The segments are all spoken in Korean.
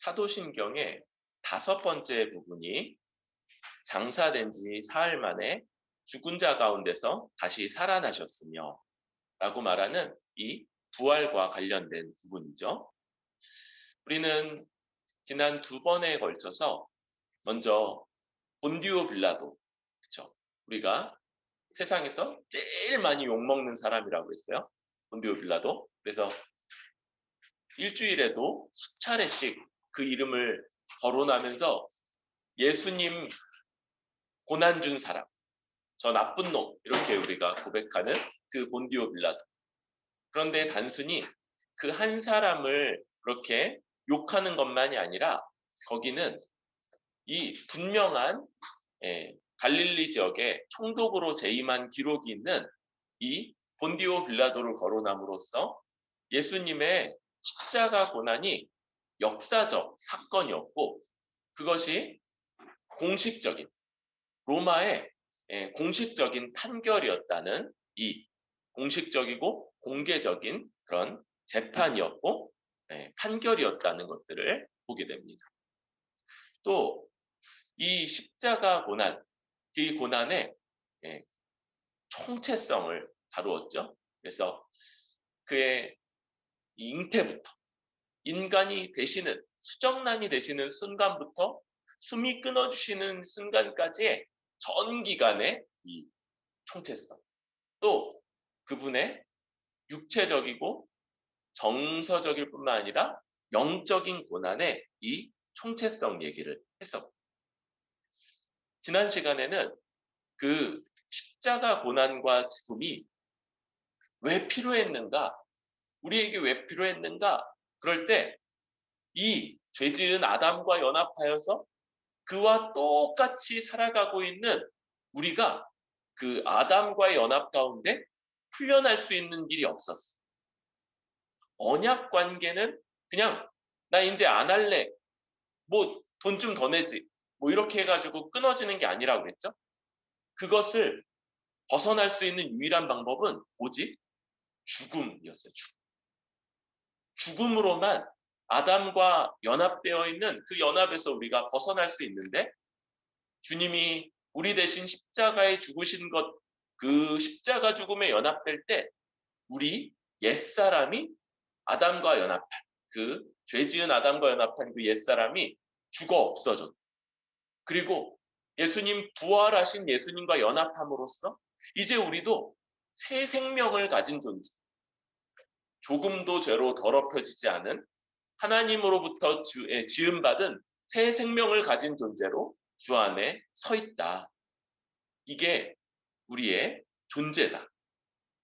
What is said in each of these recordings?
사도신경의 5번째 부분이 장사된 지 사흘 만에 죽은 자 가운데서 다시 살아나셨으며 라고 말하는 이 부활과 관련된 부분이죠. 우리는 지난 2번에 걸쳐서 먼저 본디오 빌라도, 그쵸? 우리가 세상에서 제일 많이 욕먹는 사람이라고 했어요. 본디오 빌라도. 그래서 일주일에도 수차례씩 그 이름을 거론하면서 예수님 고난 준 사람, 저 나쁜 놈, 이렇게 우리가 고백하는 그 본디오 빌라도. 그런데 단순히 그 한 사람을 그렇게 욕하는 것만이 아니라 거기는 이 분명한 갈릴리 지역에 총독으로 재임한 기록이 있는 이 본디오 빌라도를 거론함으로써 예수님의 십자가 고난이 역사적 사건이었고 그것이 공식적인 로마의 공식적인 판결이었다는 이 공식적이고 공개적인 그런 재판이었고 판결이었다는 것들을 보게 됩니다. 또 이 십자가 고난, 이 고난의 총체성을 다루었죠. 그래서 그의 잉태부터 인간이 되시는 수정란이 되시는 순간부터 숨이 끊어주시는 순간까지의 전 기간의 이 총체성, 또 그분의 육체적이고 정서적일 뿐만 아니라 영적인 고난의 이 총체성 얘기를 했었고, 지난 시간에는 그 십자가 고난과 죽음이 왜 필요했는가, 우리에게 왜 필요했는가, 그럴 때 이 죄지은 아담과 연합하여서 그와 똑같이 살아가고 있는 우리가 그 아담과의 연합 가운데 풀려날 수 있는 길이 없었어. 언약 관계는 그냥 나 이제 안 할래, 뭐 돈 좀 더 내지, 뭐 이렇게 해가지고 끊어지는 게 아니라고 그랬죠. 그것을 벗어날 수 있는 유일한 방법은 오직 죽음이었어요. 죽음으로만 아담과 연합되어 있는 그 연합에서 우리가 벗어날 수 있는데, 주님이 우리 대신 십자가에 죽으신 것, 그 십자가 죽음에 연합될 때 우리 옛사람이 아담과 연합한, 그 죄지은 아담과 연합한 그 옛사람이 죽어 없어졌고, 그리고 예수님 부활하신 예수님과 연합함으로써 이제 우리도 새 생명을 가진 존재, 조금도 죄로 더럽혀지지 않은 하나님으로부터 지음받은 새 생명을 가진 존재로 주 안에 서 있다. 이게 우리의 존재다.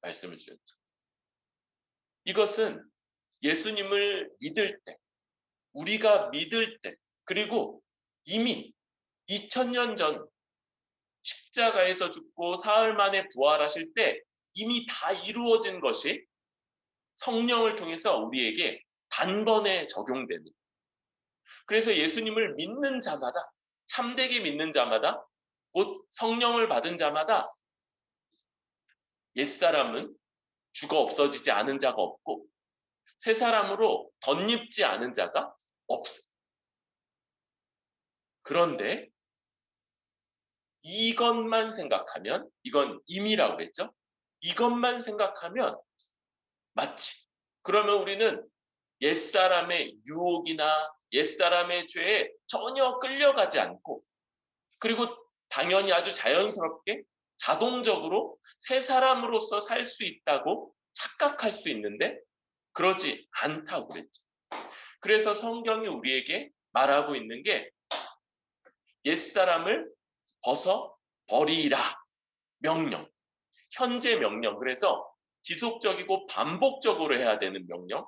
말씀을 드렸죠. 이것은 예수님을 믿을 때, 우리가 믿을 때, 그리고 이미 2000년 전 십자가에서 죽고 사흘 만에 부활하실 때 이미 다 이루어진 것이 성령을 통해서 우리에게 단번에 적용되는. 그래서 예수님을 믿는 자마다, 참되게 믿는 자마다, 곧 성령을 받은 자마다 옛사람은 죽어 없어지지 않은 자가 없고 새 사람으로 덧입지 않은 자가 없어. 그런데 이것만 생각하면, 이건 임이라고 그랬죠? 이것만 생각하면 마치, 그러면 우리는 옛사람의 유혹이나 옛사람의 죄에 전혀 끌려가지 않고, 그리고 당연히 아주 자연스럽게 자동적으로 새 사람으로서 살 수 있다고 착각할 수 있는데 그러지 않다고 그랬죠. 그래서 성경이 우리에게 말하고 있는 게 옛사람을 벗어 버리라 명령, 현재 명령. 그래서 지속적이고 반복적으로 해야 되는 명령.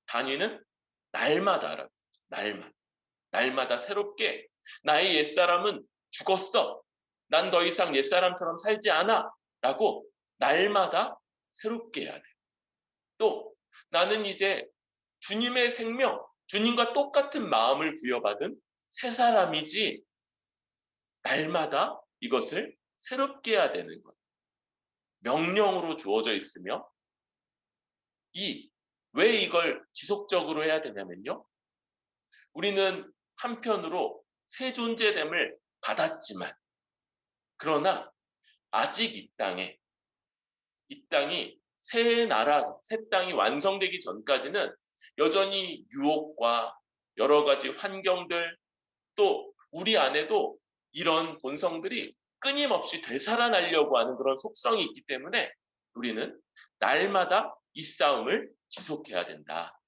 단위는 날마다라고. 날마다 새롭게 나의 옛사람은 죽었어, 난 더 이상 옛사람처럼 살지 않아 라고 날마다 새롭게 해야 돼. 또 나는 이제 주님의 생명, 주님과 똑같은 마음을 부여받은 새 사람이지, 날마다 이것을 새롭게 해야 되는 것. 명령으로 주어져 있으며, 왜 이걸 지속적으로 해야 되냐면요, 우리는 한편으로 새 존재됨을 받았지만, 그러나 아직 이 땅이 새 나라, 새 땅이 완성되기 전까지는 여전히 유혹과 여러 가지 환경들, 또 우리 안에도 이런 본성들이 끊임없이 되살아나려고 하는 그런 속성이 있기 때문에 우리는 날마다 이 싸움을 지속해야 된다.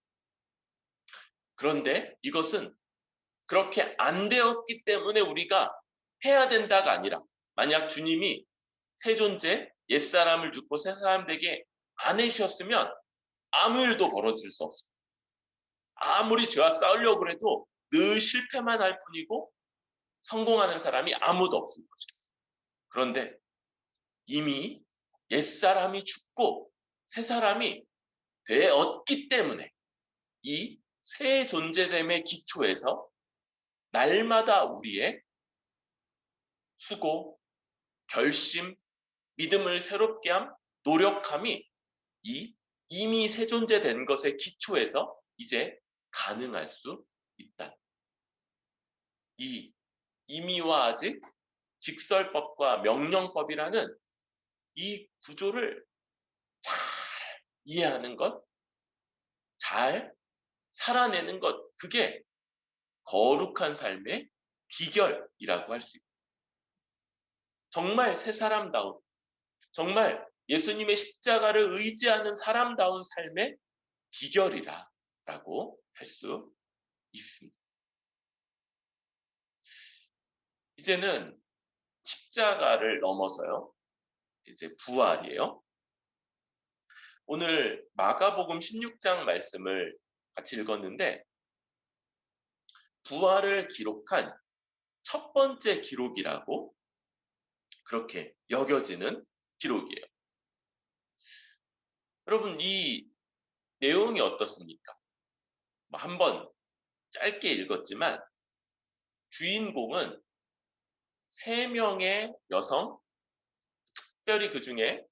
그런데 이것은 그렇게 안 되었기 때문에 우리가 해야 된다가 아니라, 만약 주님이 새 존재, 옛사람을 죽고 새 사람 되게 안 해주셨으면 아무 일도 벌어질 수 없습니다. 아무리 죄와 싸우려고 해도 늘 실패만 할 뿐이고 성공하는 사람이 아무도 없을 것이었어요. 그런데 이미 옛사람이 죽고 새 사람이 되었기 때문에 이 새 존재됨의 기초에서 날마다 우리의 수고, 결심, 믿음을 새롭게 함, 노력함이 이 이미 새 존재된 것의 기초에서 이제 가능할 수 있다. 이 임의와 아직, 직설법과 명령법이라는 이 구조를 잘 이해하는 것, 잘 살아내는 것, 그게 거룩한 삶의 비결이라고 할 수 있다. 정말 새 사람다운, 정말 예수님의 십자가를 의지하는 사람다운 삶의 비결이라고 할 수 있습니다. 이제는 십자가를 넘어서요, 이제 부활이에요. 오늘 마가복음 16장 말씀을 같이 읽었는데, 부활을 기록한 첫 번째 기록이라고 그렇게 여겨지는 기록이에요. 여러분, 이 내용이 어떻습니까? 한번 짧게 읽었지만 주인공은 3명의 여성, 특별히 그 중에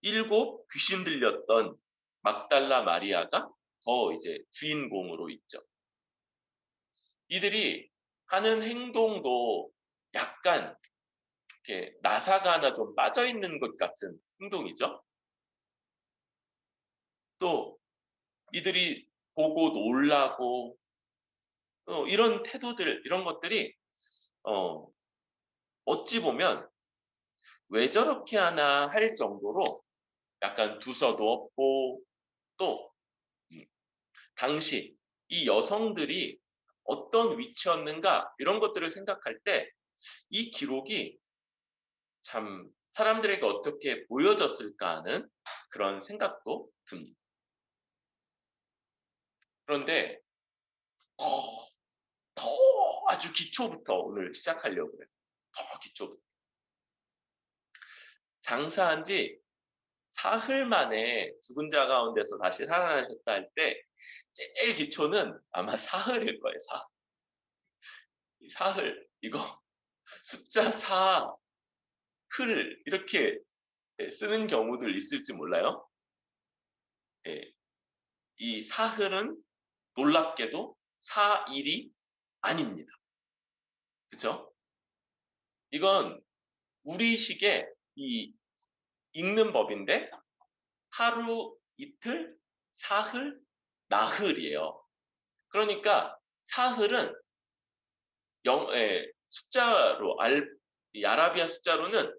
7 귀신 들렸던 막달라 마리아가 더 이제 주인공으로 있죠. 이들이 하는 행동도 약간 이렇게 나사가 하나 좀 빠져 있는 것 같은 행동이죠. 또 이들이 보고 놀라고 이런 태도들, 이런 것들이 어찌 보면 왜 저렇게 하나 할 정도로 약간 두서도 없고, 또 당시 이 여성들이 어떤 위치였는가, 이런 것들을 생각할 때 이 기록이 참 사람들에게 어떻게 보여졌을까 하는 그런 생각도 듭니다. 그런데 더 아주 기초부터 오늘 시작하려고 해요. 더 기초부터. 장사한 지 사흘 만에 죽은 자 가운데서 다시 살아나셨다 할 때 제일 기초는 아마 사흘일 거예요. 사흘, 이거 숫자 4, 흘 이렇게 쓰는 경우들 있을지 몰라요. 이 사흘은 놀랍게도 4일이 아닙니다. 그렇죠? 이건 우리식의 이 읽는 법인데 하루, 이틀, 사흘, 나흘이에요. 그러니까 사흘은 숫자로 이 아라비아 숫자로는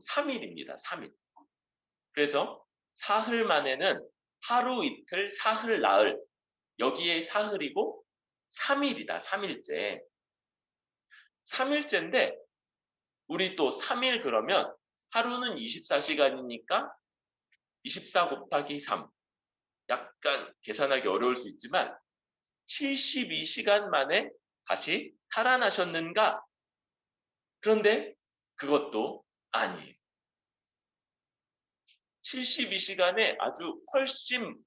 3일입니다. 3일. 그래서 사흘 만에는 하루, 이틀, 사흘, 나흘, 여기에 사흘이고 3일이다. 3일째. 3일째인데 우리 또 3일 그러면 하루는 24시간이니까 24 곱하기 3. 약간 계산하기 어려울 수 있지만 72시간 만에 다시 살아나셨는가? 그런데 그것도 아니에요. 72시간에 아주 훨씬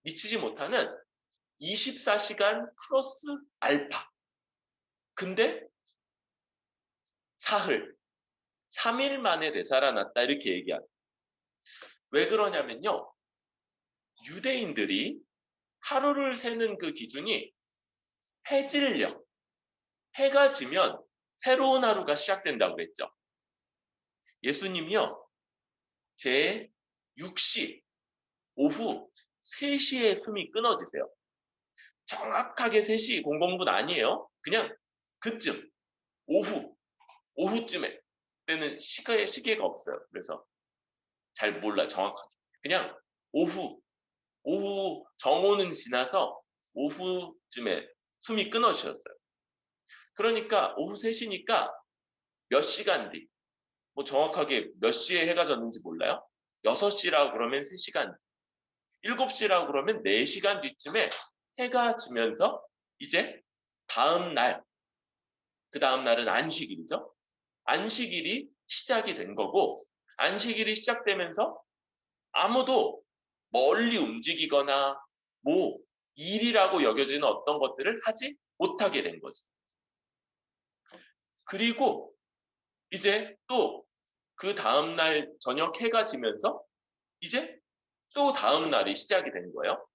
미치지 못하는 24시간 플러스 알파. 근데 사흘, 3일 만에 되살아났다, 이렇게 얘기합니다. 왜 그러냐면요, 유대인들이 하루를 세는 그 기준이 해질녘, 해가 지면 새로운 하루가 시작된다고 그랬죠. 예수님이요, 제 6시, 오후 3시에 숨이 끊어지세요. 정확하게 3시 00분 아니에요. 그냥 그쯤, 오후쯤에. 그때는 시계가 없어요. 그래서 잘 몰라, 정확하게. 그냥 오후 정오는 지나서 오후쯤에 숨이 끊어지셨어요. 그러니까 오후 3시니까 몇 시간 뒤, 뭐 정확하게 몇 시에 해가 졌는지 몰라요. 6시라고 그러면 3시간 뒤, 7시라고 그러면 4시간 뒤쯤에 해가 지면서 이제 다음 날, 그 다음 날은 안식일이죠. 안식일이 시작이 된 거고, 안식일이 시작되면서 아무도 멀리 움직이거나 뭐 일이라고 여겨지는 어떤 것들을 하지 못하게 된 거죠. 그리고 이제 또 그 다음날 저녁 해가 지면서 이제 또 다음 날이 시작이 된 거예요.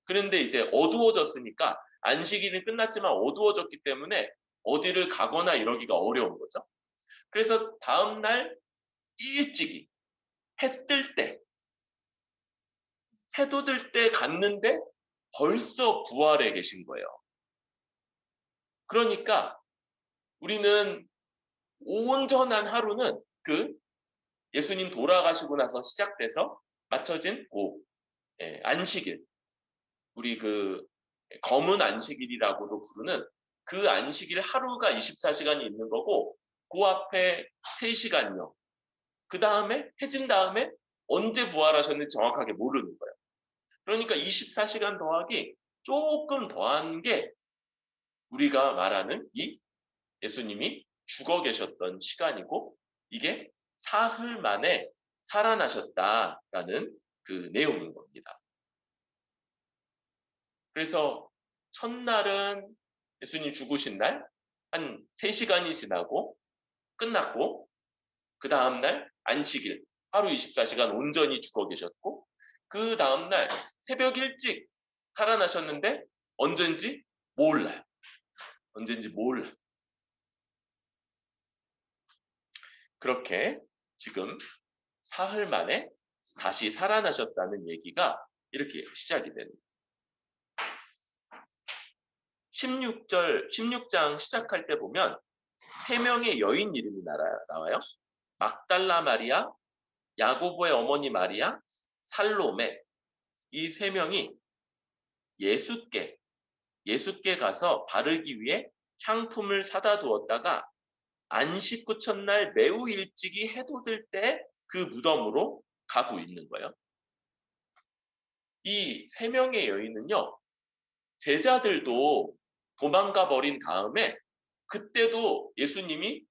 그런데 이제 어두워졌으니까 안식일은 끝났지만 어두워졌기 때문에 어디를 가거나 이러기가 어려운 거죠. 그래서 다음날 일찍이 해 뜰 때, 해도 들 때 갔는데 벌써 부활해 계신 거예요. 그러니까 우리는 온전한 하루는 그 예수님 돌아가시고 나서 시작돼서 맞춰진 안식일, 우리 그 검은 안식일이라고도 부르는 그 안식일 하루가 24시간이 있는 거고, 그 앞에 3시간요. 그 다음에 해진 다음에 언제 부활하셨는지 정확하게 모르는 거예요. 그러니까 24시간 더하기 조금 더한 게 우리가 말하는 이 예수님이 죽어 계셨던 시간이고, 이게 사흘 만에 살아나셨다라는 그 내용인 겁니다. 그래서 첫날은 예수님 죽으신 날 한 3시간이 지나고 끝났고, 그 다음날 안식일 하루 24시간 온전히 죽어 계셨고, 그 다음날 새벽 일찍 살아나셨는데 언젠지 몰라요. 언젠지 몰라. 그렇게 지금 사흘 만에 다시 살아나셨다는 얘기가 이렇게 시작이 됩니다. 16장 시작할 때 보면 3명의 여인 이름이 나와요. 막달라 마리아, 야고보의 어머니 마리아, 살로메. 이 3명이 예수께 가서 바르기 위해 향품을 사다 두었다가 안식 후 첫날 매우 일찍이 해도 들 때 그 무덤으로 가고 있는 거예요. 이 3명의 여인은요, 제자들도 도망가 버린 다음에 그때도 예수님이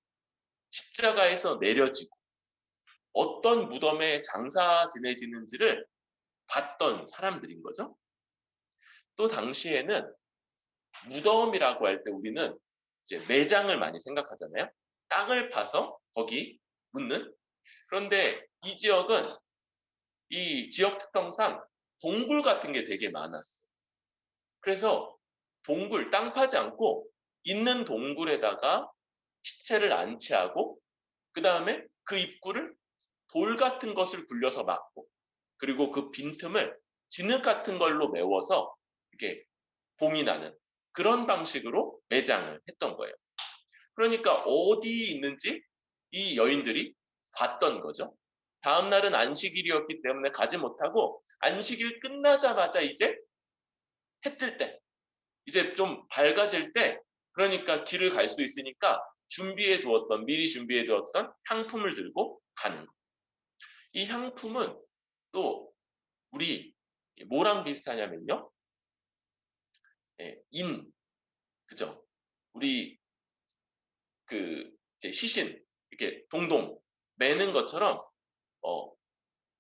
십자가에서 내려지고 어떤 무덤에 장사 지내지는지를 봤던 사람들인 거죠. 또 당시에는 무덤이라고 할 때 우리는 이제 매장을 많이 생각하잖아요. 땅을 파서 거기 묻는. 그런데 이 지역은 이 지역 특성상 동굴 같은 게 되게 많았어요. 그래서 땅 파지 않고 있는 동굴에다가 시체를 안치하고, 그 다음에 그 입구를 돌 같은 것을 굴려서 막고, 그리고 그 빈틈을 진흙 같은 걸로 메워서 이렇게 봉인하는 그런 방식으로 매장을 했던 거예요. 그러니까 어디 있는지 이 여인들이 봤던 거죠. 다음 날은 안식일이었기 때문에 가지 못하고 안식일 끝나자마자 이제 해 뜰 때, 이제 좀 밝아질 때, 그러니까 길을 갈 수 있으니까 미리 준비해 두었던 향품을 들고 가는 거예요. 이 향품은 또 우리 뭐랑 비슷하냐면요. 그죠? 우리 이제 시신 이렇게 동동 매는 것처럼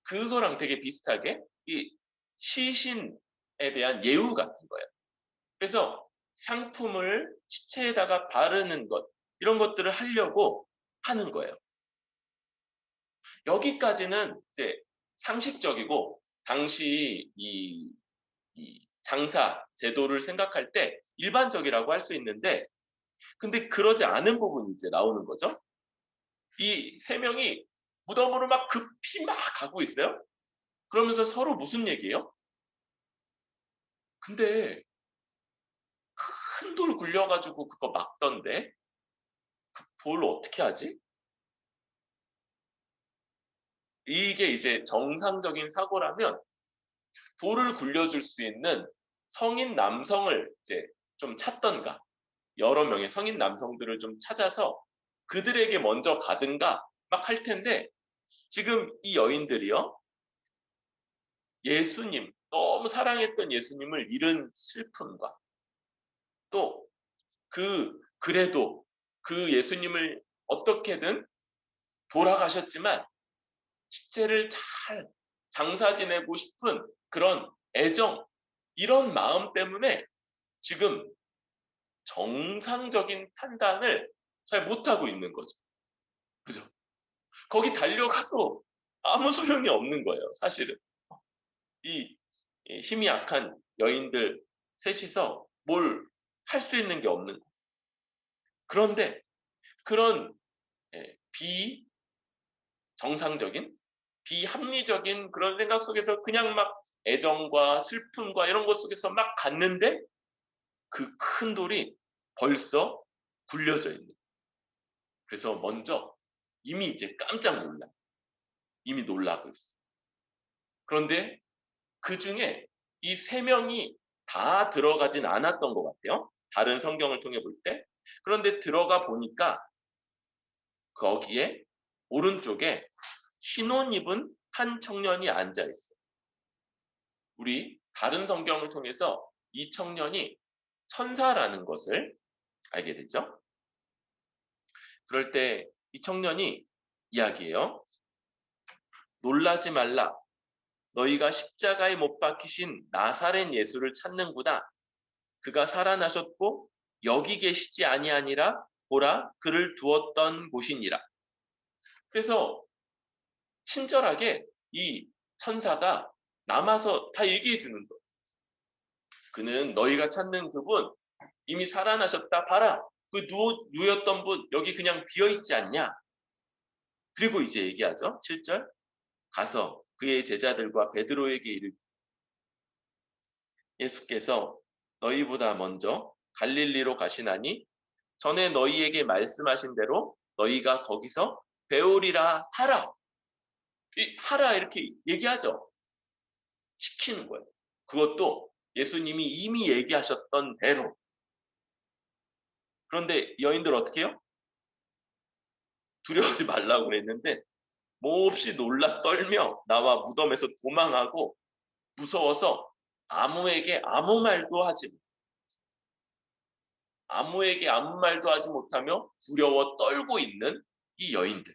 그거랑 되게 비슷하게 이 시신에 대한 예우 같은 거예요. 그래서 향품을 시체에다가 바르는 것, 이런 것들을 하려고 하는 거예요. 여기까지는 이제 상식적이고 당시 이 장사 제도를 생각할 때 일반적이라고 할 수 있는데, 근데 그러지 않은 부분이 이제 나오는 거죠. 이 세 명이 무덤으로 막 급히 막 가고 있어요. 그러면서 서로 무슨 얘기예요? 근데 큰 돌 굴려가지고 그거 막던데 그 돌 어떻게 하지? 이게 이제 정상적인 사고라면 돌을 굴려줄 수 있는 성인 남성을 이제 좀 찾던가, 여러 명의 성인 남성들을 좀 찾아서 그들에게 먼저 가든가 막 할 텐데, 지금 이 여인들이요, 예수님, 너무 사랑했던 예수님을 잃은 슬픔과 또 그래도 그 예수님을 어떻게든 돌아가셨지만 시체를 잘 장사 지내고 싶은 그런 애정, 이런 마음 때문에 지금 정상적인 판단을 잘 못하고 있는 거죠. 그죠? 거기 달려가도 아무 소용이 없는 거예요, 사실은. 이 힘이 약한 여인들 셋이서 뭘 할 수 있는 게 없는 거예요. 그런데 그런 비정상적인, 비합리적인 그런 생각 속에서 그냥 막 애정과 슬픔과 이런 것 속에서 막 갔는데 그 큰 돌이 벌써 굴려져 있는 거예요. 그래서 먼저 이미 이제 깜짝 놀라. 이미 놀라고 있어. 그런데 그 중에 이 세 명이 다 들어가진 않았던 것 같아요. 다른 성경을 통해 볼 때. 그런데 들어가 보니까 거기에 오른쪽에 흰 옷 입은 한 청년이 앉아 있어요. 우리 다른 성경을 통해서 이 청년이 천사라는 것을 알게 되죠. 그럴 때 이 청년이 이야기해요. 놀라지 말라. 너희가 십자가에 못 박히신 나사렛 예수를 찾는구나. 그가 살아나셨고 여기 계시지 아니하니라. 보라, 그를 두었던 곳이니라. 그래서 친절하게 이 천사가 남아서 다 얘기해 주는 거예요. 그는 너희가 찾는 그분 이미 살아나셨다. 봐라. 그 누였던 분 여기 그냥 비어있지 않냐. 그리고 이제 얘기하죠. 7절. 가서 그의 제자들과 베드로에게 이르 예수께서 너희보다 먼저 갈릴리로 가시나니 전에 너희에게 말씀하신 대로 너희가 거기서 배우리라 하라. 하라 이렇게 얘기하죠. 시키는 거예요. 그것도 예수님이 이미 얘기하셨던 대로. 그런데 여인들 어떻게 해요? 두려워하지 말라고 그랬는데 몹시 놀라 떨며 나와 무덤에서 도망하고 무서워서 아무에게 아무 말도 하지 못하며 두려워 떨고 있는 이 여인들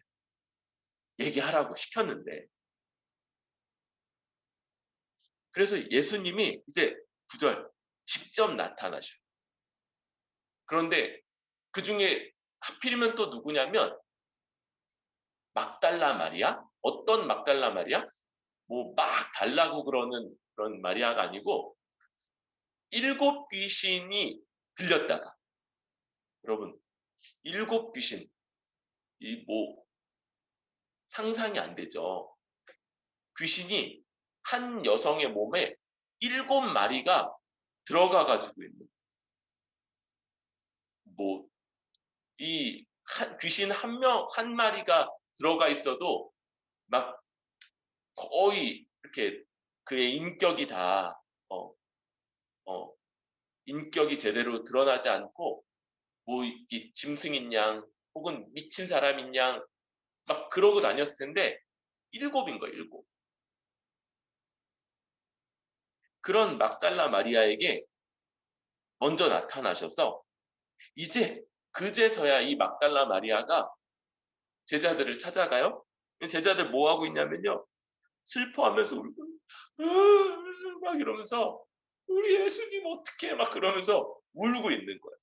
얘기하라고 시켰는데, 그래서 예수님이 이제 9절 직접 나타나셔요. 그런데 그 중에 하필이면 또 누구냐면 막달라 마리아. 어떤 막달라 마리아? 뭐 막 달라고 그러는 그런 마리아가 아니고 7 귀신이 들렸다가, 여러분 7 귀신, 이 뭐 상상이 안 되죠. 귀신이 한 여성의 몸에 7마리가 들어가 가지고 있는, 뭐 이 귀신 한 마리가 들어가 있어도 막 거의 이렇게 그의 인격이 다 어, 어, 인격이 제대로 드러나지 않고 뭐 이 짐승인 양 혹은 미친 사람인 양 막 그러고 다녔을 텐데 7인 거예요. 7. 그런 막달라 마리아에게 먼저 나타나셔서 이제 그제서야 이 막달라 마리아가 제자들을 찾아가요. 제자들 뭐 하고 있냐면요. 슬퍼하면서 울고 막 이러면서 우리 예수님 어떡해 막 그러면서 울고 있는 거예요.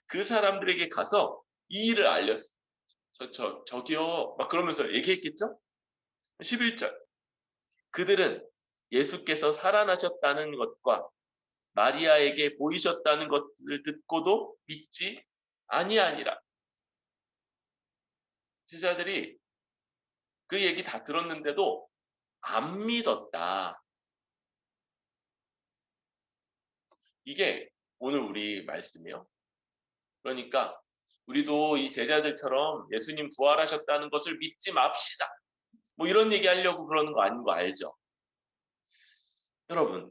그 사람들에게 가서 이 일을 알렸어요. 저기요 막 그러면서 얘기했겠죠? 11절. 그들은 예수께서 살아나셨다는 것과 마리아에게 보이셨다는 것을 듣고도 믿지 아니하니라. 제자들이 그 얘기 다 들었는데도 안 믿었다. 이게 오늘 우리 말씀이에요. 그러니까 우리도 이 제자들처럼 예수님 부활하셨다는 것을 믿지 맙시다. 뭐 이런 얘기 하려고 그러는 거 아닌 거 알죠? 여러분,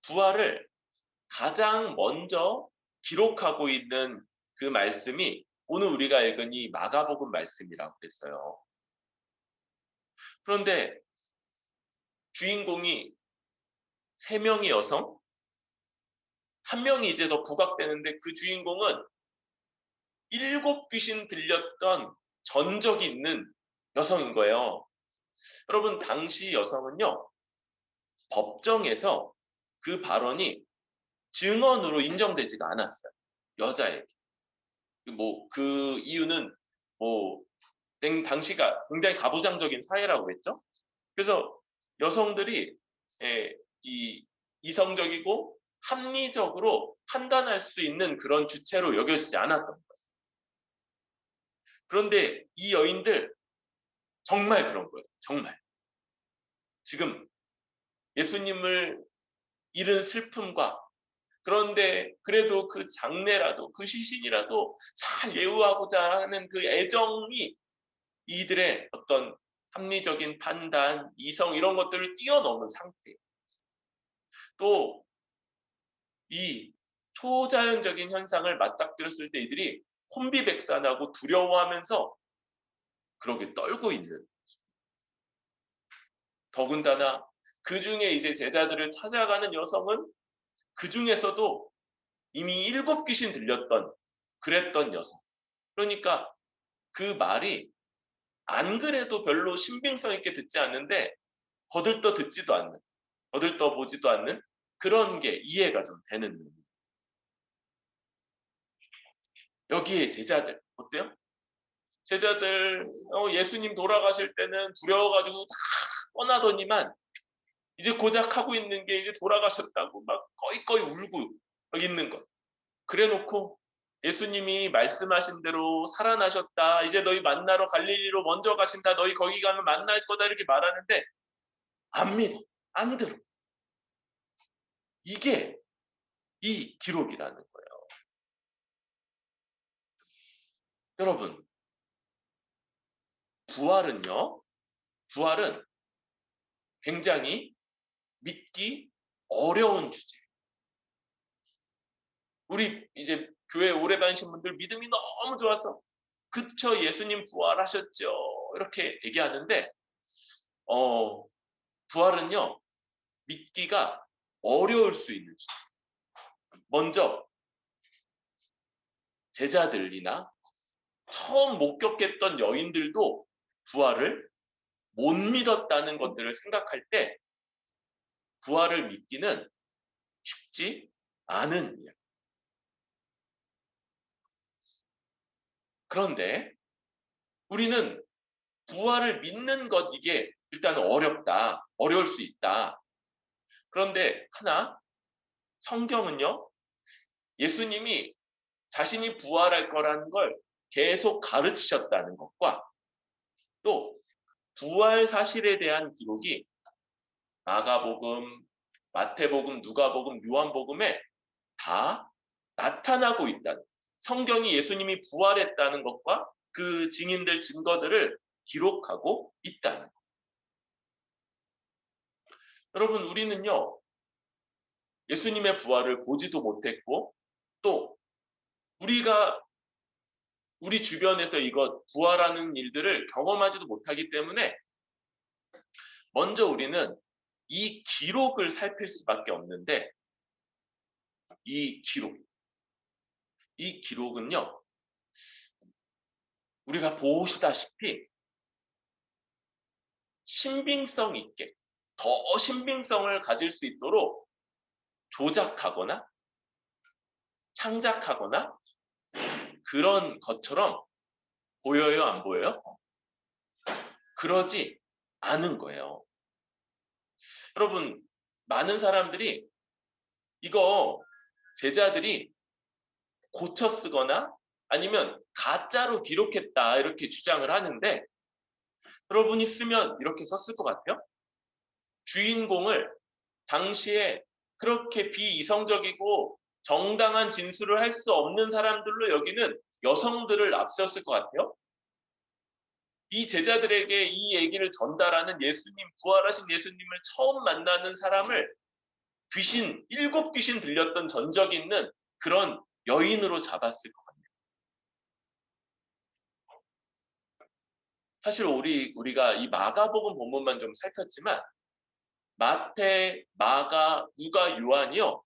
부활을 가장 먼저 기록하고 있는 그 말씀이 오늘 우리가 읽은 이 마가복음 말씀이라고 그랬어요. 그런데 주인공이 3명의 여성, 1명이 이제 더 부각되는데 그 주인공은 7 귀신 들렸던 전적이 있는 여성인 거예요. 여러분, 당시 여성은요, 법정에서 그 발언이 증언으로 인정되지가 않았어요. 여자에게. 뭐, 그 이유는 뭐, 당시가 굉장히 가부장적인 사회라고 했죠. 그래서 여성들이 이 이성적이고 합리적으로 판단할 수 있는 그런 주체로 여겨지지 않았던 거예요. 그런데 이 여인들 정말 그런 거예요. 정말. 지금 예수님을 잃은 슬픔과 그런데 그래도 그 장례라도 그 시신이라도 잘 예우하고자 하는 그 애정이 이들의 어떤 합리적인 판단, 이성 이런 것들을 뛰어넘은 상태예요. 또 이 초자연적인 현상을 맞닥뜨렸을 때 이들이 혼비백산하고 두려워하면서 그렇게 떨고 있는. 더군다나 그 중에 이제 제자들을 찾아가는 여성은 그 중에서도 이미 7 귀신 들렸던 그랬던 여성. 그러니까 그 말이 안 그래도 별로 신빙성 있게 듣지 않는데 거들떠 듣지도 않는, 거들떠 보지도 않는 그런 게 이해가 좀 되는. 여기에 제자들 어때요? 제자들 예수님 돌아가실 때는 두려워가지고 다 떠나더니만 이제 고작 하고 있는 게 이제 돌아가셨다고 막 꺼이꺼이 울고 있는 것. 그래놓고 예수님이 말씀하신 대로 살아나셨다. 이제 너희 만나러 갈릴리로 먼저 가신다. 너희 거기 가면 만날 거다. 이렇게 말하는데 안 믿어. 안 들어. 이게 이 기록이라는 거예요. 여러분, 부활은 굉장히 믿기 어려운 주제. 우리 이제 교회 오래 다니신 분들 믿음이 너무 좋아서 그쵸 예수님 부활하셨죠 이렇게 얘기하는데 부활은요 믿기가 어려울 수 있는 주제. 먼저 제자들이나 처음 목격했던 여인들도 부활을 못 믿었다는 것들을 생각할 때 부활을 믿기는 쉽지 않은 이야기. 그런데 우리는 부활을 믿는 것 이게 일단 어렵다. 어려울 수 있다. 그런데 하나 성경은요. 예수님이 자신이 부활할 거라는 걸 계속 가르치셨다는 것과 또 부활 사실에 대한 기록이 마가복음, 마태복음, 누가복음, 요한복음에 다 나타나고 있다는 성경이 예수님이 부활했다는 것과 그 증인들 증거들을 기록하고 있다는 것. 여러분 우리는요. 예수님의 부활을 보지도 못했고 또 우리가 우리 주변에서 이것 부활하는 일들을 경험하지도 못하기 때문에 먼저 우리는 이 기록을 살필 수밖에 없는데 이 기록은요. 우리가 보시다시피 신빙성 있게 더 신빙성을 가질 수 있도록 조작하거나 창작하거나 그런 것처럼 보여요, 안 보여요? 그러지 않은 거예요. 여러분, 많은 사람들이 이거 제자들이 고쳐 쓰거나 아니면 가짜로 기록했다 이렇게 주장을 하는데, 여러분이 쓰면 이렇게 썼을 것 같아요. 주인공을 당시에 그렇게 비이성적이고 정당한 진술을 할 수 없는 사람들로 여기는 여성들을 앞세웠을 것 같아요. 이 제자들에게 이 얘기를 전달하는 예수님, 부활하신 예수님을 처음 만나는 사람을 일곱 귀신 들렸던 전적이 있는 그런 여인으로 잡았을 것 같아요. 사실 우리가 이 마가복음 본문만 좀 살폈지만 마태, 마가, 누가, 요한이요,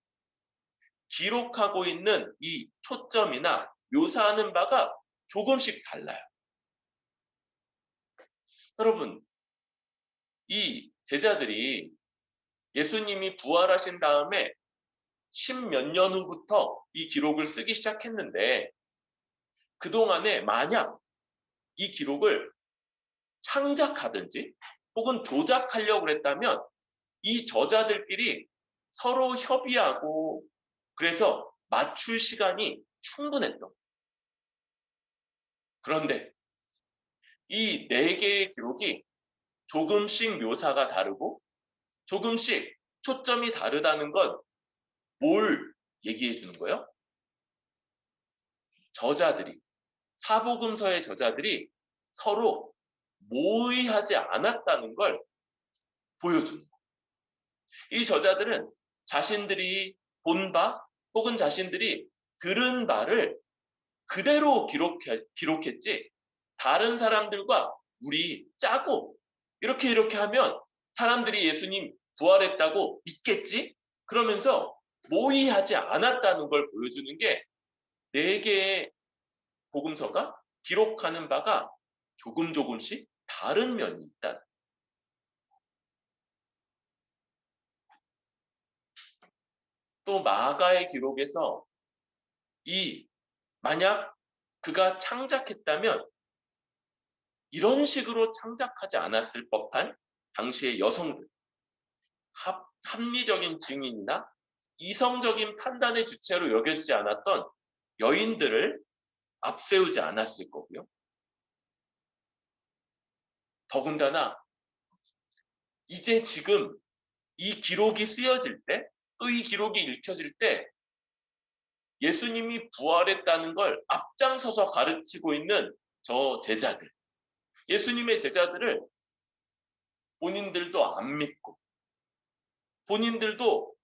기록하고 있는 이 초점이나 묘사하는 바가 조금씩 달라요. 여러분, 이 제자들이 예수님이 부활하신 다음에 십몇 년 후부터 이 기록을 쓰기 시작했는데, 그동안에 만약 이 기록을 창작하든지 혹은 조작하려고 그랬다면 이 저자들끼리 서로 협의하고 그래서 맞출 시간이 충분했던. 그런데 이 네 개의 기록이 조금씩 묘사가 다르고 조금씩 초점이 다르다는 건 뭘 얘기해 주는 거예요? 사복음서의 저자들이 서로 모의하지 않았다는 걸 보여주는 거예요. 이 저자들은 자신들이 본 바 혹은 자신들이 들은 바를 그대로 기록했지, 다른 사람들과 우리 짜고 이렇게 하면 사람들이 예수님 부활했다고 믿겠지? 그러면서 모의하지 않았다는 걸 보여주는 게 네 개의 복음서가 기록하는 바가 조금씩 다른 면이 있다. 또 마가의 기록에서 만약 그가 창작했다면 이런 식으로 창작하지 않았을 법한 당시의 여성들, 합리적인 증인이나 이성적인 판단의 주체로 여겨지지 않았던 여인들을 앞세우지 않았을 거고요. 더군다나 이제 지금 이 기록이 쓰여질 때, 또 이 기록이 읽혀질 때 예수님이 부활했다는 걸 앞장서서 가르치고 있는 저 제자들, 예수님의 제자들을 본인들도 안 믿고 본인들도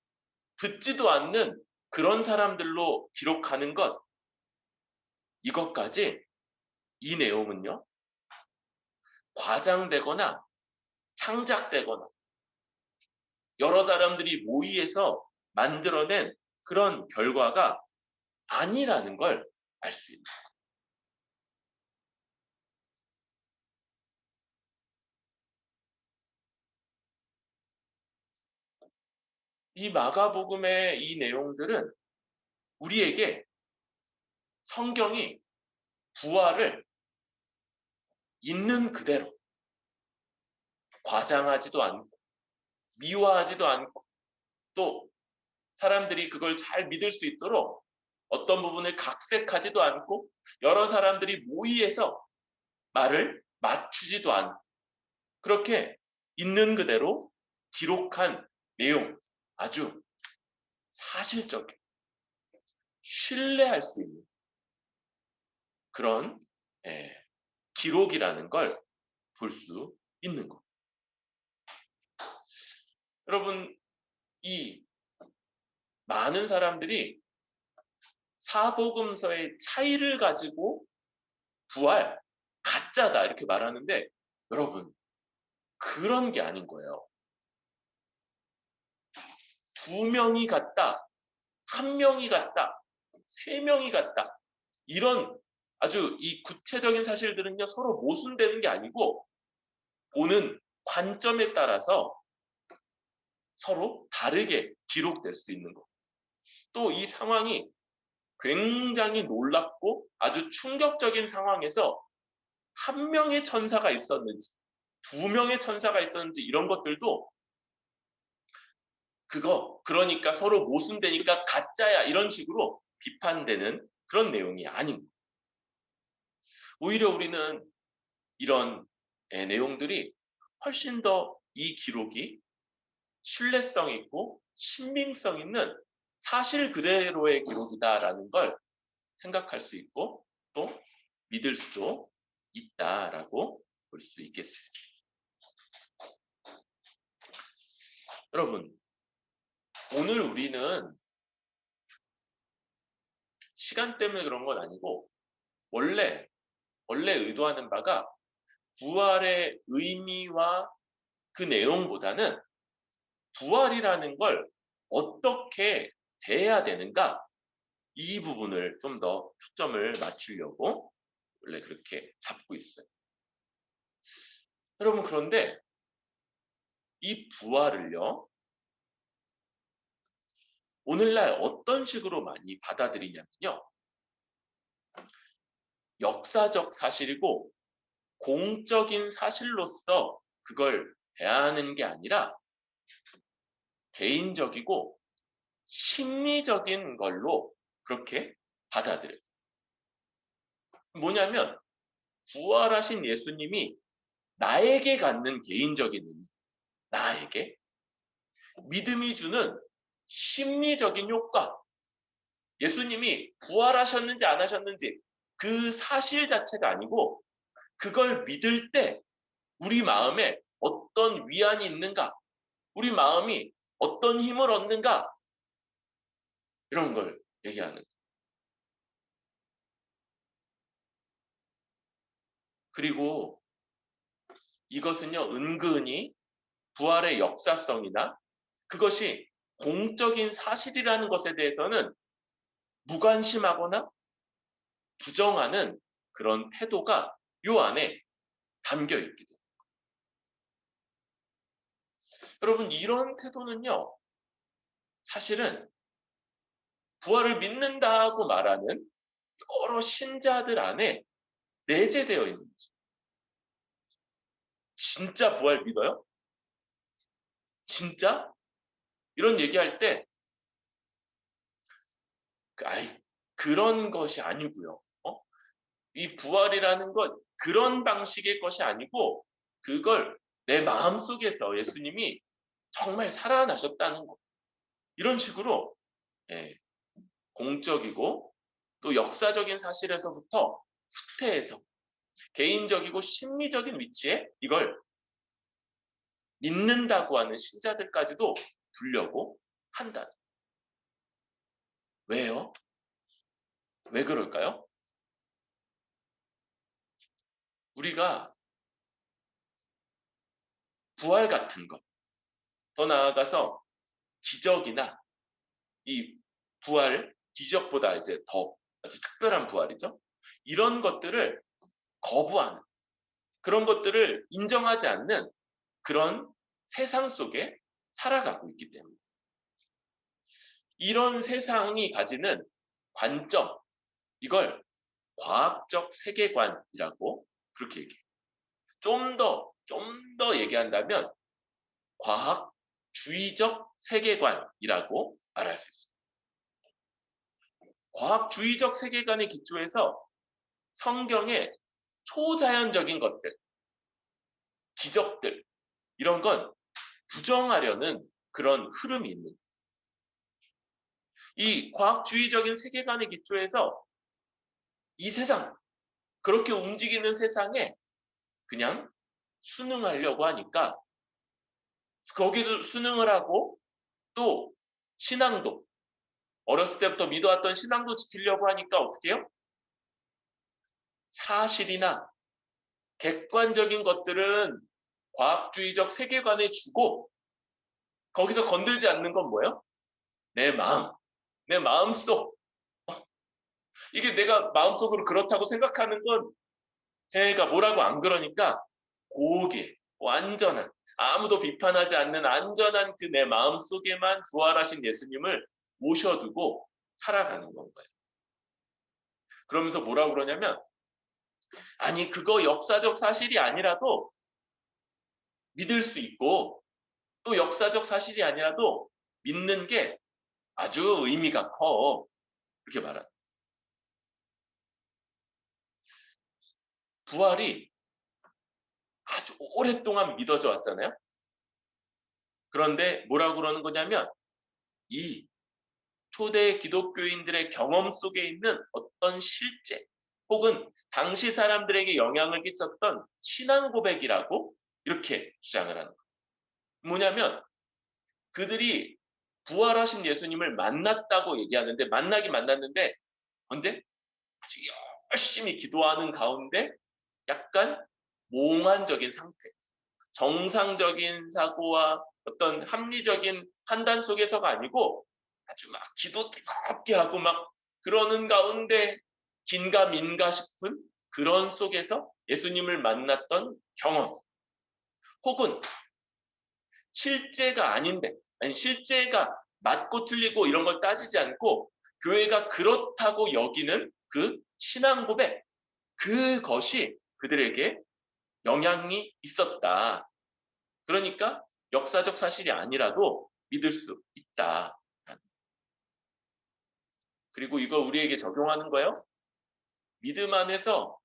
듣지도 않는 그런 사람들로 기록하는 것, 이것까지, 이 내용은요, 과장되거나 창작되거나 여러 사람들이 모의해서 만들어낸 그런 결과가 아니라는 걸 알 수 있는 거예요. 이 마가복음의 이 내용들은 우리에게 성경이 부활을 있는 그대로 과장하지도 않고 미화하지도 않고 또 사람들이 그걸 잘 믿을 수 있도록 어떤 부분을 각색하지도 않고 여러 사람들이 모의해서 말을 맞추지도 않고 그렇게 있는 그대로 기록한 내용, 아주 사실적인, 신뢰할 수 있는 그런 기록이라는 걸 볼 수 있는 것. 여러분, 이 많은 사람들이 사복음서의 차이를 가지고 부활, 가짜다 이렇게 말하는데, 여러분, 그런 게 아닌 거예요. 두 명이 같다, 한 명이 같다, 세 명이 같다, 이런 아주 이 구체적인 사실들은요, 서로 모순되는 게 아니고 보는 관점에 따라서 서로 다르게 기록될 수 있는 것. 또 이 상황이 굉장히 놀랍고 아주 충격적인 상황에서 한 명의 천사가 있었는지 두 명의 천사가 있었는지 이런 것들도 그러니까 서로 모순되니까 가짜야 이런 식으로 비판되는 그런 내용이 아닌 거예요. 오히려 우리는 이런 내용들이 훨씬 더 이 기록이 신뢰성 있고 신빙성 있는 사실 그대로의 기록이다라는 걸 생각할 수 있고 또 믿을 수도 있다라고 볼 수 있겠어요. 여러분, 오늘 우리는 시간 때문에 그런 건 아니고 원래 의도하는 바가 부활의 의미와 그 내용보다는 부활이라는 걸 어떻게 대해야 되는가 이 부분을 좀 더 초점을 맞추려고 원래 그렇게 잡고 있어요. 여러분, 그런데 이 부활을요, 오늘날 어떤 식으로 많이 받아들이냐면요, 역사적 사실이고 공적인 사실로서 그걸 대하는 게 아니라 개인적이고 심리적인 걸로 그렇게 받아들여요. 뭐냐면 부활하신 예수님이 나에게 갖는 개인적인 의미, 나에게 믿음이 주는 심리적인 효과, 예수님이 부활하셨는지 안 하셨는지 그 사실 자체가 아니고 그걸 믿을 때 우리 마음에 어떤 위안이 있는가, 우리 마음이 어떤 힘을 얻는가 이런 걸 얘기하는 거예요. 그리고 이것은요, 은근히 부활의 역사성이나 그것이 공적인 사실이라는 것에 대해서는 무관심하거나 부정하는 그런 태도가 요 안에 담겨 있게 돼요. 여러분, 이런 태도는요, 사실은 부활을 믿는다고 말하는 여러 신자들 안에 내재되어 있는 거죠. 진짜 부활 믿어요? 진짜? 이런 얘기할 때, 그런 것이 아니고요. 이 부활이라는 것, 그런 방식의 것이 아니고, 그걸 내 마음속에서 예수님이 정말 살아나셨다는 것. 이런 식으로, 예, 공적이고, 또 역사적인 사실에서부터 후퇴해서, 개인적이고 심리적인 위치에 이걸 믿는다고 하는 신자들까지도 두려고 한다. 왜요? 왜 그럴까요? 우리가 부활 같은 것, 더 나아가서 기적이나 이 부활, 기적보다 이제 더 아주 특별한 부활이죠. 이런 것들을 거부하는, 그런 것들을 인정하지 않는 그런 세상 속에 살아가고 있기 때문에 이런 세상이 가지는 관점, 이걸 과학적 세계관이라고 그렇게 얘기해요. 좀 더 얘기한다면 과학주의적 세계관이라고 말할 수 있습니다. 과학주의적 세계관의 기초에서 성경의 초자연적인 것들, 기적들, 이런 건 부정하려는 그런 흐름이 있는 이 과학주의적인 세계관의 기초에서 이 세상, 그렇게 움직이는 세상에 그냥 순응하려고 하니까 거기서 순응을 하고 또 신앙도 어렸을 때부터 믿어왔던 신앙도 지키려고 하니까 어떻게 해요? 사실이나 객관적인 것들은 과학주의적 세계관에 주고 거기서 건들지 않는 건 뭐예요? 내 마음, 내 마음속. 이게 내가 마음속으로 그렇다고 생각하는 건 제가 뭐라고 안 그러니까 고개, 완전한, 아무도 비판하지 않는 안전한 그 내 마음속에만 부활하신 예수님을 모셔두고 살아가는 건가요? 그러면서 뭐라고 그러냐면 아니 그거 역사적 사실이 아니라도 믿을 수 있고 또 역사적 사실이 아니라도 믿는 게 아주 의미가 커. 이렇게 말합니다. 부활이 아주 오랫동안 믿어져 왔잖아요. 그런데 뭐라고 그러는 거냐면 이 초대 기독교인들의 경험 속에 있는 어떤 실제 혹은 당시 사람들에게 영향을 끼쳤던 신앙 고백이라고 이렇게 주장을 하는 거예요. 뭐냐면 그들이 부활하신 예수님을 만났다고 얘기하는데 만나긴 만났는데 언제? 아주 열심히 기도하는 가운데 약간 몽환적인 상태, 정상적인 사고와 어떤 합리적인 판단 속에서가 아니고 아주 막 기도 뜨겁게 하고 막 그러는 가운데 긴가민가 싶은 그런 속에서 예수님을 만났던 경험 혹은 실제가 아닌데 아니 실제가 맞고 틀리고 이런 걸 따지지 않고 교회가 그렇다고 여기는 그 신앙 고백 그것이 그들에게 영향이 있었다. 그러니까 역사적 사실이 아니라도 믿을 수 있다. 그리고 이거 우리에게 적용하는 거예요. 믿음 안에서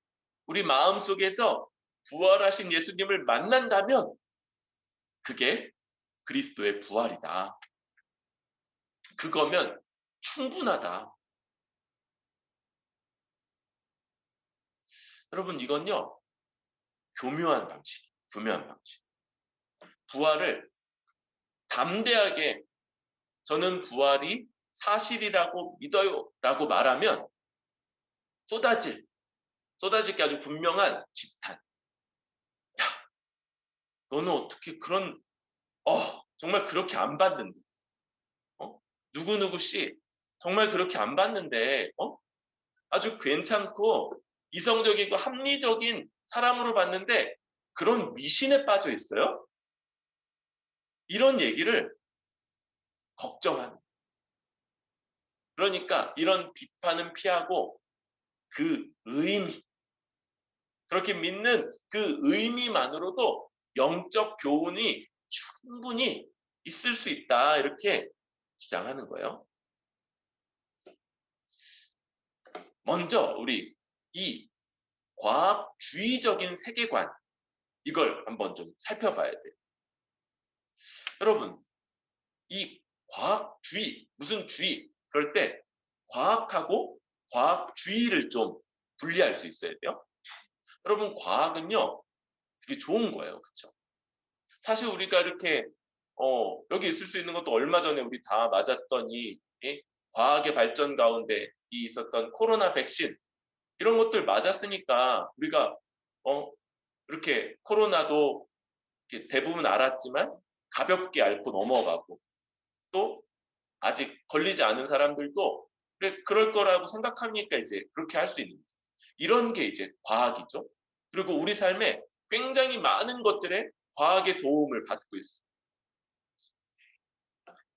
우리 마음속에서 부활하신 예수님을 만난다면 그게 그리스도의 부활이다. 그거면 충분하다. 여러분 이건요. 교묘한 방식. 부활을 담대하게 저는 부활이 사실이라고 믿어요 라고 말하면 쏟아질 게 아주 분명한 지탄. 야, 너는 어떻게 그런 정말 그렇게 안 봤는데 누구누구 씨 정말 그렇게 안 봤는데 아주 괜찮고 이성적이고 합리적인 사람으로 봤는데 그런 미신에 빠져 있어요? 이런 얘기를 걱정하는. 그러니까 이런 비판은 피하고 그 의미, 그렇게 믿는 그 의미만으로도 영적 교훈이 충분히 있을 수 있다. 이렇게 주장하는 거예요. 먼저 우리 이 과학주의적인 세계관 이걸 한번 좀 살펴봐야 돼요. 여러분 이 과학주의 무슨 주의 그럴 때 과학하고 과학주의를 좀 분리할 수 있어야 돼요. 여러분 과학은요 되게 좋은 거예요. 그렇죠? 사실 우리가 이렇게 여기 있을 수 있는 것도 얼마 전에 우리 다 맞았던 이 과학의 발전 가운데 이 있었던 코로나 백신 이런 것들 맞았으니까 우리가 이렇게 코로나도 이렇게 대부분 알았지만 가볍게 앓고 넘어가고 또 아직 걸리지 않은 사람들도 그래 그럴 거라고 생각하니까 이제 그렇게 할 수 있는 거죠. 이런 게 이제 과학이죠. 그리고 우리 삶에 굉장히 많은 것들에 과학의 도움을 받고 있어요.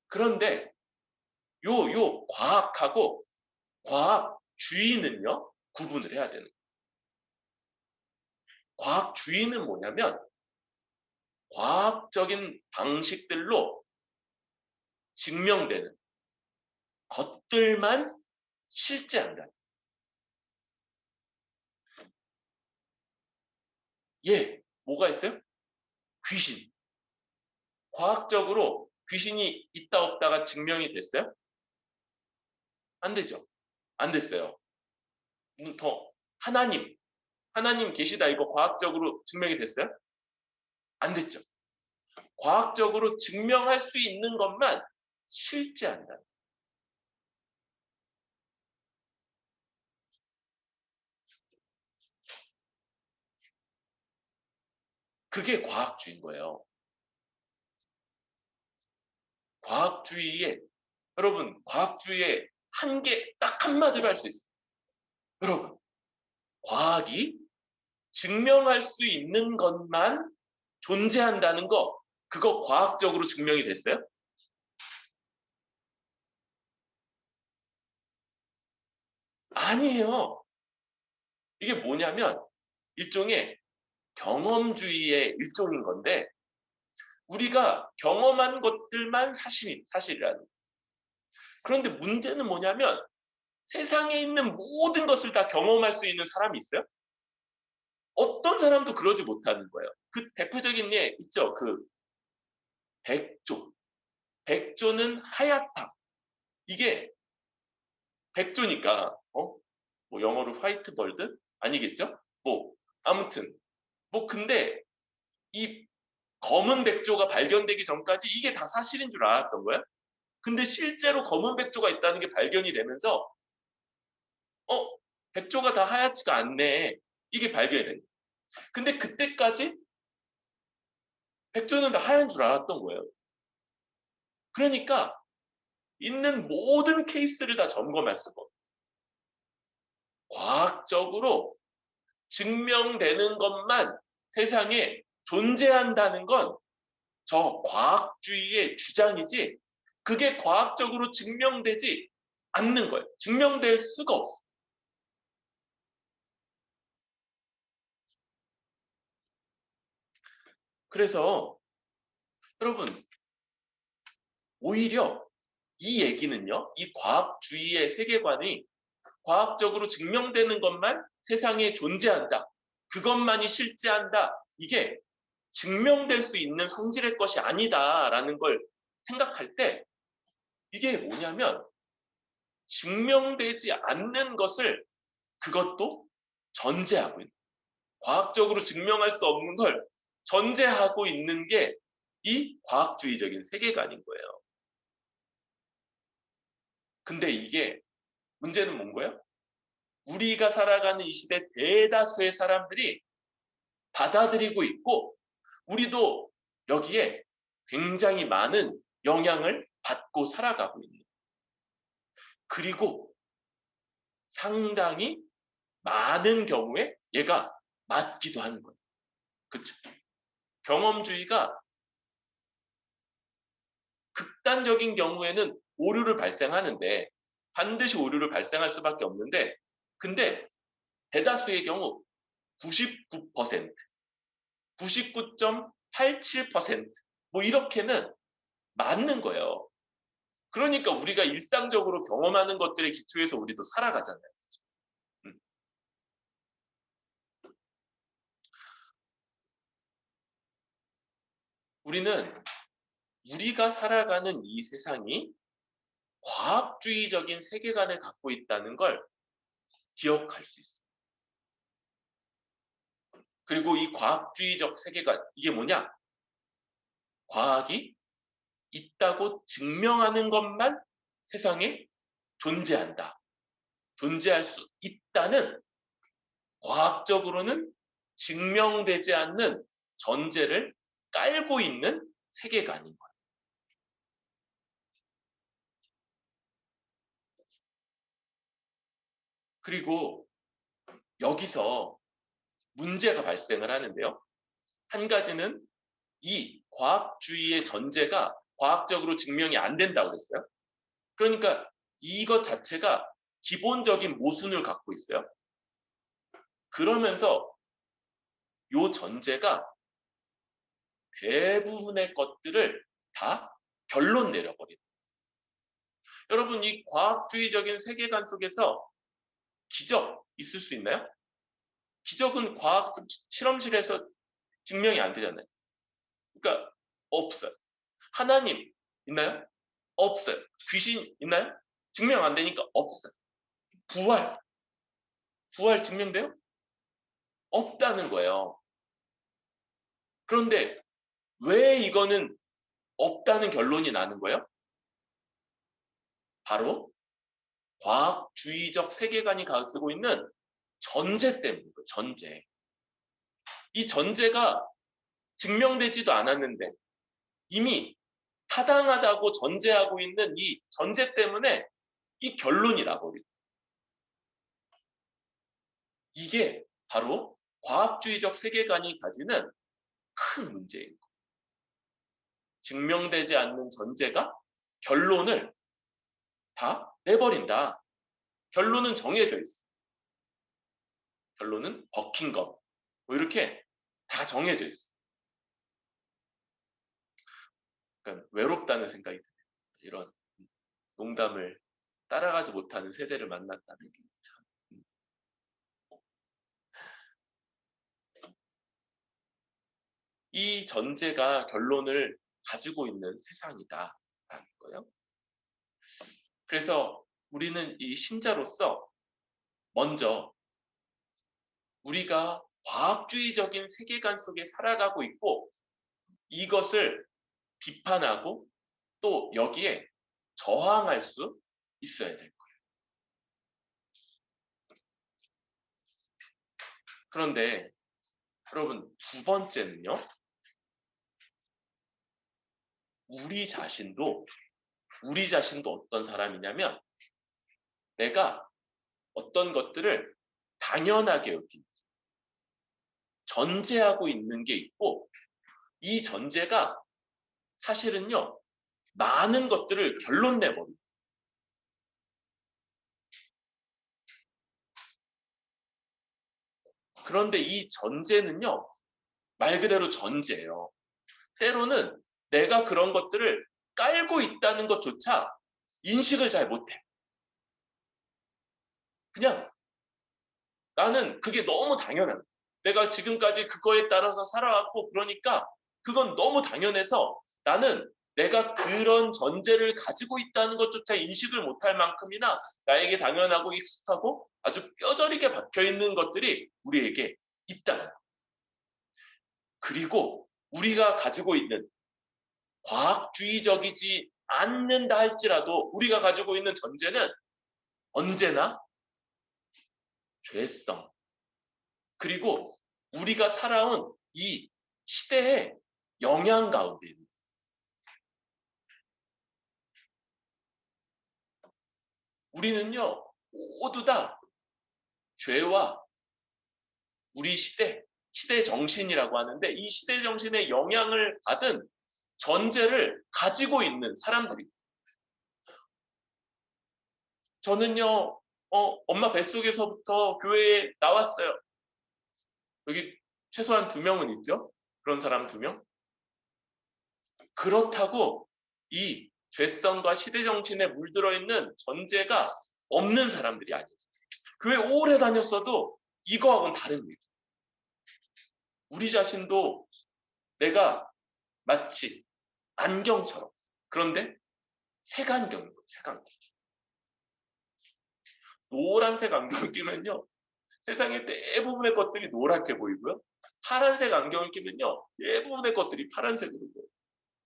그런데 요 과학하고 과학주의는요 구분을 해야 되는 거예요. 과학주의는 뭐냐면 과학적인 방식들로 증명되는 것들만 실제한다. 예, 뭐가 있어요? 귀신. 과학적으로 귀신이 있다 없다가 증명이 됐어요? 안 되죠. 안 됐어요. 더 하나님 계시다 이거 과학적으로 증명이 됐어요? 안 됐죠. 과학적으로 증명할 수 있는 것만 실제한다. 그게 과학주의인 거예요. 과학주의에 여러분 과학주의의 한계 딱 한마디로 할 수 있어요. 여러분 과학이 증명할 수 있는 것만 존재한다는 거 그거 과학적으로 증명이 됐어요? 아니에요. 이게 뭐냐면 일종의 경험주의의 일종인 건데 우리가 경험한 것들만 사실이라는 거예요. 그런데 문제는 뭐냐면 세상에 있는 모든 것을 다 경험할 수 있는 사람이 있어요? 어떤 사람도 그러지 못하는 거예요. 그 대표적인 예 있죠. 그 백조. 백조는 하얗다. 이게 백조니까 뭐 영어로 화이트 벌드 아니겠죠? 뭐 아무튼 뭐 근데 이 검은 백조가 발견되기 전까지 이게 다 사실인 줄 알았던 거야. 근데 실제로 검은 백조가 있다는 게 발견이 되면서 백조가 다 하얗지가 않네. 이게 발견이 된 거야. 근데 그때까지 백조는 다 하얀 줄 알았던 거예요. 그러니까 있는 모든 케이스를 다 점검할 수가 없어요. 과학적으로 증명되는 것만 세상에 존재한다는 건 저 과학주의의 주장이지 그게 과학적으로 증명되지 않는 거예요. 증명될 수가 없어요. 그래서 여러분 오히려 이 얘기는요. 이 과학주의의 세계관이 과학적으로 증명되는 것만 세상에 존재한다. 그것만이 실제한다. 이게 증명될 수 있는 성질의 것이 아니다라는 걸 생각할 때 이게 뭐냐면 증명되지 않는 것을 그것도 전제하고 있는 과학적으로 증명할 수 없는 걸 전제하고 있는 게 이 과학주의적인 세계관인 거예요. 근데 이게 문제는 뭔가요? 우리가 살아가는 이 시대 대다수의 사람들이 받아들이고 있고 우리도 여기에 굉장히 많은 영향을 받고 살아가고 있는 그리고 상당히 많은 경우에 얘가 맞기도 하는 거예요. 그렇죠? 경험주의가 극단적인 경우에는 오류를 발생하는데 반드시 오류를 발생할 수밖에 없는데 근데 대다수의 경우 99%, 99.87%뭐 이렇게는 맞는 거예요. 그러니까 우리가 일상적으로 경험하는 것들에 기초해서 우리도 살아가잖아요. 음. 우리는 우리가 살아가는 이 세상이 과학주의적인 세계관을 갖고 있다는 걸 기억할 수 있어요. 그리고 이 과학주의적 세계관, 이게 뭐냐? 과학이 있다고 증명하는 것만 세상에 존재한다. 존재할 수 있다는 과학적으로는 증명되지 않는 전제를 깔고 있는 세계관인 거예요. 그리고 여기서 문제가 발생을 하는데요. 한 가지는 이 과학주의의 전제가 과학적으로 증명이 안 된다고 그랬어요. 그러니까 이것 자체가 기본적인 모순을 갖고 있어요. 그러면서 이 전제가 대부분의 것들을 다 결론 내려버립니다. 여러분 이 과학주의적인 세계관 속에서 기적 있을 수 있나요? 기적은 과학 실험실에서 증명이 안 되잖아요. 그러니까 없어요. 하나님 있나요? 없어요. 귀신 있나요? 증명 안 되니까 없어요. 부활, 부활 증명돼요? 없다는 거예요. 그런데 왜 이거는 없다는 결론이 나는 거예요? 바로 과학주의적 세계관이 가지고 있는 전제 때문이에요. 전제. 이 전제가 증명되지도 않았는데 이미 타당하다고 전제하고 있는 이 전제 때문에 이 결론이 나버리고 이게 바로 과학주의적 세계관이 가지는 큰 문제인 거예요. 증명되지 않는 전제가 결론을 다 내버린다. 결론은 정해져 있어. 결론은 버킹검. 뭐 이렇게 다 정해져 있어. 약간 외롭다는 생각이 드네요. 이런 농담을 따라가지 못하는 세대를 만났다는 게 참. 이 전제가 결론을 가지고 있는 세상이다라는 거예요. 그래서 우리는 이 신자로서 먼저 우리가 과학주의적인 세계관 속에 살아가고 있고 이것을 비판하고 또 여기에 저항할 수 있어야 될 거예요. 그런데 여러분 두 번째는요. 우리 자신도 어떤 사람이냐면 내가 어떤 것들을 당연하게 여기고 전제하고 있는 게 있고 이 전제가 사실은요. 많은 것들을 결론 내버립니다. 그런데 이 전제는요. 말 그대로 전제예요. 때로는 내가 그런 것들을 깔고 있다는 것조차 인식을 잘 못해. 그냥 나는 그게 너무 당연한 거야. 내가 지금까지 그거에 따라서 살아왔고 그러니까 그건 너무 당연해서 나는 내가 그런 전제를 가지고 있다는 것조차 인식을 못할 만큼이나 나에게 당연하고 익숙하고 아주 뼈저리게 박혀있는 것들이 우리에게 있다. 그리고 우리가 가지고 있는 과학주의적이지 않는다 할지라도 우리가 가지고 있는 전제는 언제나 죄성, 그리고 우리가 살아온 이 시대의 영향 가운데 있는 우리는요 모두 다 죄와 우리 시대 정신이라고 하는데 이 시대 정신의 영향을 받은 전제를 가지고 있는 사람들입니다. 저는요 엄마 뱃속에서부터 교회에 나왔어요. 여기 최소한 2명은 있죠. 그런 사람 2명. 그렇다고 이 죄성과 시대 정신에 물들어 있는 전제가 없는 사람들이 아니에요. 교회 오래 다녔어도 이거하고는 다른 얘기. 우리 자신도 내가 마치 안경처럼. 그런데 색안경인 거예요. 색안경. 노란색 안경 끼면요. 세상의 대부분의 것들이 노랗게 보이고요. 파란색 안경을 끼면요. 대부분의 것들이 파란색으로 보여요.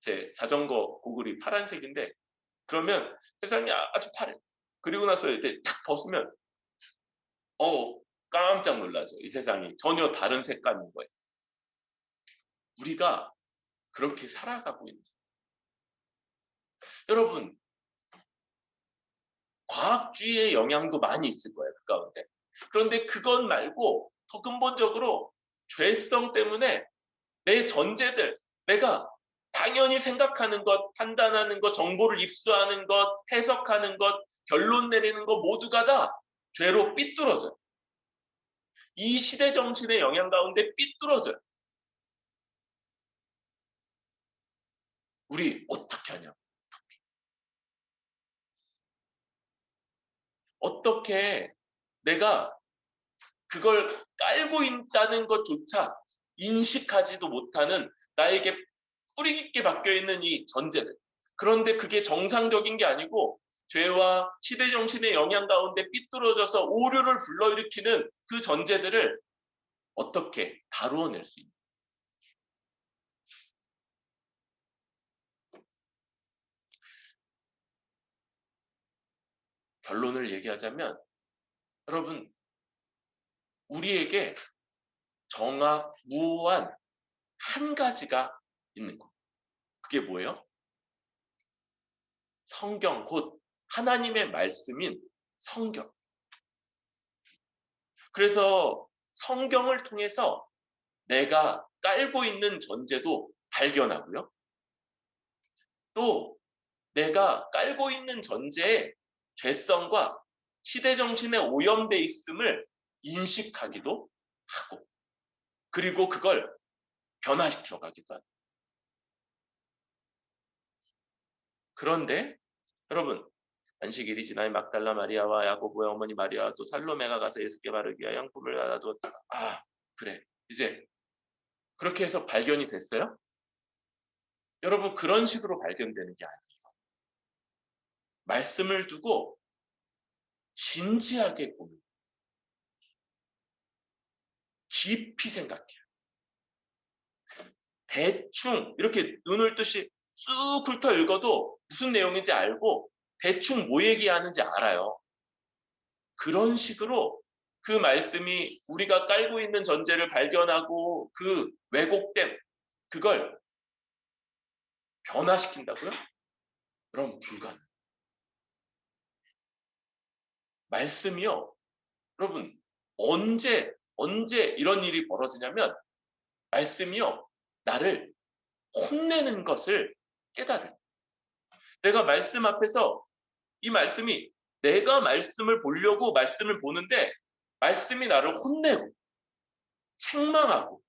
제 자전거 고글이 파란색인데 그러면 세상이 아주 파래. 그리고 나서 이제 딱 벗으면 깜짝 놀라죠. 이 세상이 전혀 다른 색깔인 거예요. 우리가 그렇게 살아가고 있는 여러분 과학주의의 영향도 많이 있을 거예요. 그 가운데. 그런데 그것 말고 더 근본적으로 죄성 때문에 내 전제들, 내가 당연히 생각하는 것, 판단하는 것, 정보를 입수하는 것, 해석하는 것, 결론 내리는 것 모두가 다 죄로 삐뚤어져요. 이 시대 정신의 영향 가운데 삐뚤어져요. 우리 어떻게 하냐? 어떻게 내가 그걸 깔고 있다는 것조차 인식하지도 못하는 나에게 뿌리 깊게 박혀 있는 이 전제들. 그런데 그게 정상적인 게 아니고 죄와 시대 정신의 영향 가운데 삐뚤어져서 오류를 불러일으키는 그 전제들을 어떻게 다루어낼 수 있는. 결론을 얘기하자면 여러분 우리에게 정확무오한 한 가지가 있는 것. 그게 뭐예요? 성경 곧 하나님의 말씀인 성경. 그래서 성경을 통해서 내가 깔고 있는 전제도 발견하고요. 또 내가 깔고 있는 전제의 죄성과 시대 정신에 오염돼 있음을 인식하기도 하고 그리고 그걸 변화시켜 가기도 합니다. 그런데 여러분, 안식일이 지나니 막달라 마리아와 야고보의 어머니 마리아와 또 살로메가 가서 예수께 바르기 위하여 양품을 받아두었다. 아, 그래. 이제 그렇게 해서 발견이 됐어요? 여러분, 그런 식으로 발견되는 게 아니에요. 말씀을 두고 진지하게 보는, 깊이 생각해요. 대충 이렇게 눈을 뜨시 쑥 훑어 읽어도 무슨 내용인지 알고 대충 뭐 얘기하는지 알아요. 그런 식으로 그 말씀이 우리가 깔고 있는 전제를 발견하고 그 왜곡됨, 그걸 변화시킨다고요? 그럼 불가능. 말씀이요. 여러분, 언제 이런 일이 벌어지냐면 말씀이요. 나를 혼내는 것을 깨달을. 내가 말씀 앞에서 이 말씀이 내가 말씀을 보려고 말씀을 보는데 말씀이 나를 혼내고 책망하고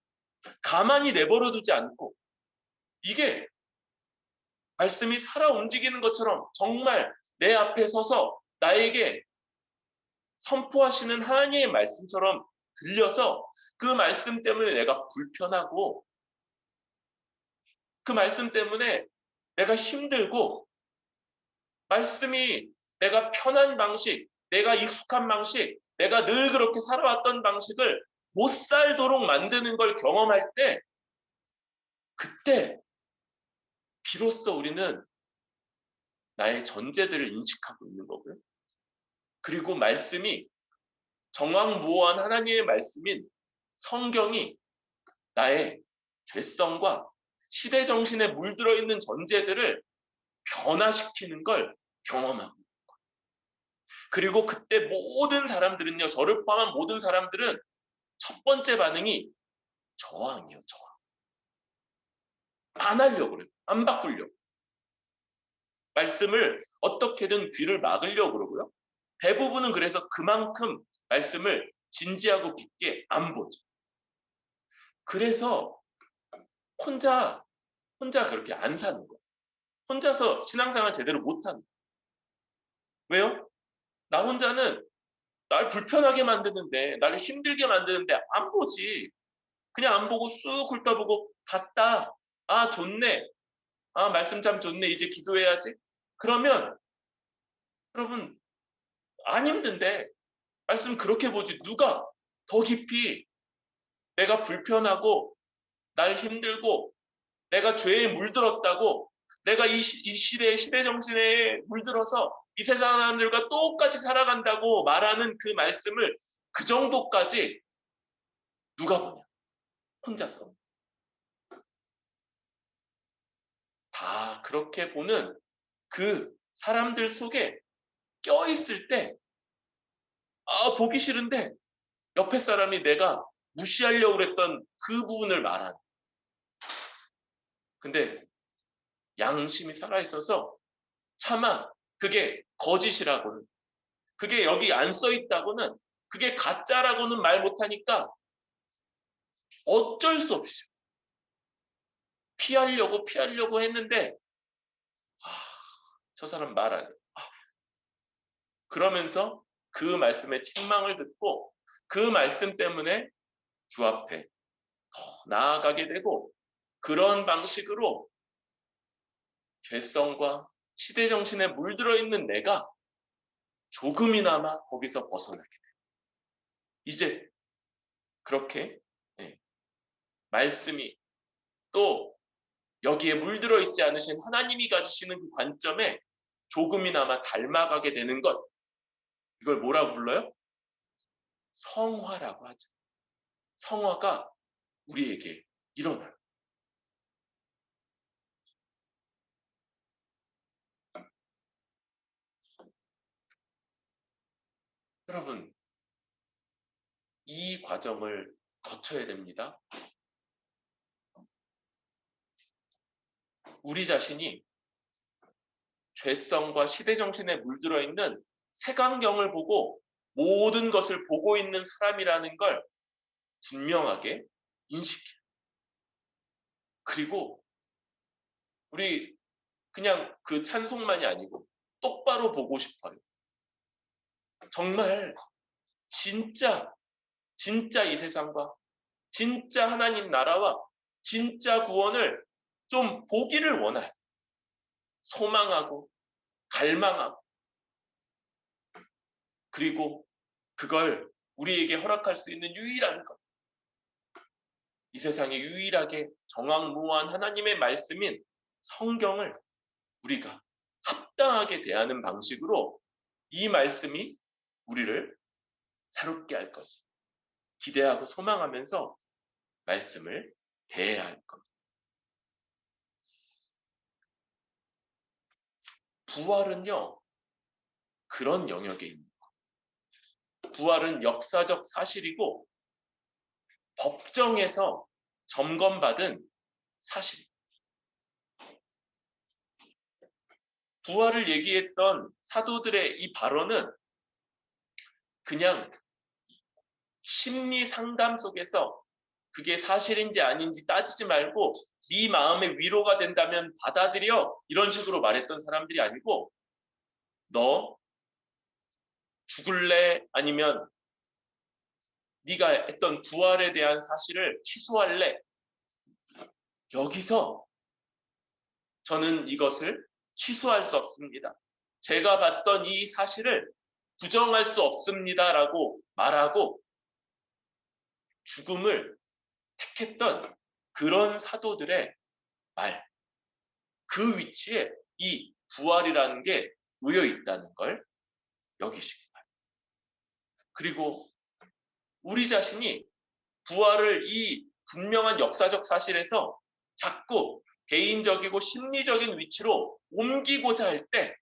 가만히 내버려 두지 않고 이게 말씀이 살아 움직이는 것처럼 정말 내 앞에 서서 나에게 선포하시는 하나님의 말씀처럼 들려서 그 말씀 때문에 내가 불편하고 그 말씀 때문에 내가 힘들고 말씀이 내가 편한 방식, 내가 익숙한 방식, 내가 늘 그렇게 살아왔던 방식을 못 살도록 만드는 걸 경험할 때 그때 비로소 우리는 나의 전제들을 인식하고 있는 거고요. 그리고 말씀이 정황무오한 하나님의 말씀인 성경이 나의 죄성과 시대정신에 물들어 있는 전제들을 변화시키는 걸 경험하고 그리고 그때 모든 사람들은요, 저를 포함한 모든 사람들은 첫 번째 반응이 저항이에요. 저항. 안 하려고 그래요. 안 바꾸려고. 말씀을 어떻게든 귀를 막으려고 그러고요. 대부분은 그래서 그만큼 말씀을 진지하고 깊게 안 보죠. 그래서 혼자 그렇게 안 사는 거예요. 혼자서 신앙생활 제대로 못하는 거예요. 왜요? 나 혼자는 날 불편하게 만드는데, 나를 힘들게 만드는데 안 보지. 그냥 안 보고 쑥 훑어보고 갔다. 아, 좋네. 아, 말씀 참 좋네. 이제 기도해야지. 그러면 여러분 안 힘든데 말씀 그렇게 보지. 누가 더 깊이 내가 불편하고 날 힘들고 내가 죄에 물들었다고 내가 이 시대의 시대정신에 물들어서 이 세상 사람들과 똑같이 살아간다고 말하는 그 말씀을 그 정도까지 누가 보냐? 혼자서. 다 그렇게 보는 그 사람들 속에 껴있을 때, 아, 보기 싫은데 옆에 사람이 내가 무시하려고 그랬던 그 부분을 말하는. 근데 양심이 살아있어서 차마 그게 거짓이라고는, 그게 여기 안 써있다고는, 그게 가짜라고는 말 못하니까 어쩔 수 없이 피하려고 했는데 아, 저 사람 말 안 해. 그러면서 그 말씀의 책망을 듣고 그 말씀 때문에 주 앞에 더 나아가게 되고 그런 방식으로 죄성과 시대정신에 물들어 있는 내가 조금이나마 거기서 벗어나게 돼요. 이제 그렇게 말씀이 또 여기에 물들어 있지 않으신 하나님이 가지시는 그 관점에 조금이나마 닮아가게 되는 것. 이걸 뭐라고 불러요? 성화라고 하죠. 성화가 우리에게 일어나요. 여러분, 이 과정을 거쳐야 됩니다. 우리 자신이 죄성과 시대정신에 물들어 있는 색안경을 보고 모든 것을 보고 있는 사람이라는 걸 분명하게 인식해요. 그리고 우리 그냥 그 찬송만이 아니고 똑바로 보고 싶어요. 정말 진짜 이 세상과 진짜 하나님 나라와 진짜 구원을 좀 보기를 원해요. 소망하고 갈망하고, 그리고 그걸 우리에게 허락할 수 있는 유일한 것, 이 세상에 유일하게 정확무한 하나님의 말씀인 성경을 우리가 합당하게 대하는 방식으로 이 말씀이 우리를 새롭게 할 것을 기대하고 소망하면서 말씀을 대해야 할 겁니다. 부활은요, 그런 영역에 있는 거예요. 부활은 역사적 사실이고 법정에서 점검받은 사실입니다. 부활을 얘기했던 사도들의 이 발언은 그냥 심리 상담 속에서 그게 사실인지 아닌지 따지지 말고 네 마음에 위로가 된다면 받아들여, 이런 식으로 말했던 사람들이 아니고, 너 죽을래? 아니면 네가 했던 부활에 대한 사실을 취소할래? 여기서 저는 이것을 취소할 수 없습니다. 제가 봤던 이 사실을 부정할 수 없습니다라고 말하고 죽음을 택했던 그런 사도들의 말, 그 위치에 이 부활이라는 게 놓여 있다는 걸 여기시기 바랍니다. 그리고 우리 자신이 부활을 이 분명한 역사적 사실에서 자꾸 개인적이고 심리적인 위치로 옮기고자 할 때,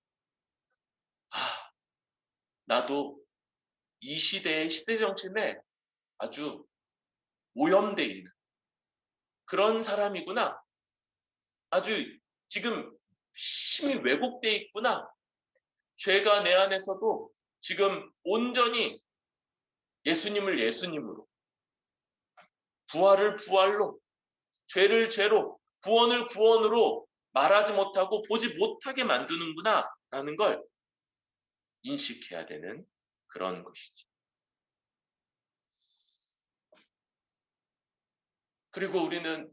나도 이 시대의 시대 정신에 아주 오염돼 있는 그런 사람이구나, 아주 지금 심히 왜곡돼 있구나, 죄가 내 안에서도 지금 온전히 예수님을 예수님으로, 부활을 부활로, 죄를 죄로, 구원을 구원으로 말하지 못하고 보지 못하게 만드는구나 라는 걸 인식해야 되는 그런 것이죠. 그리고 우리는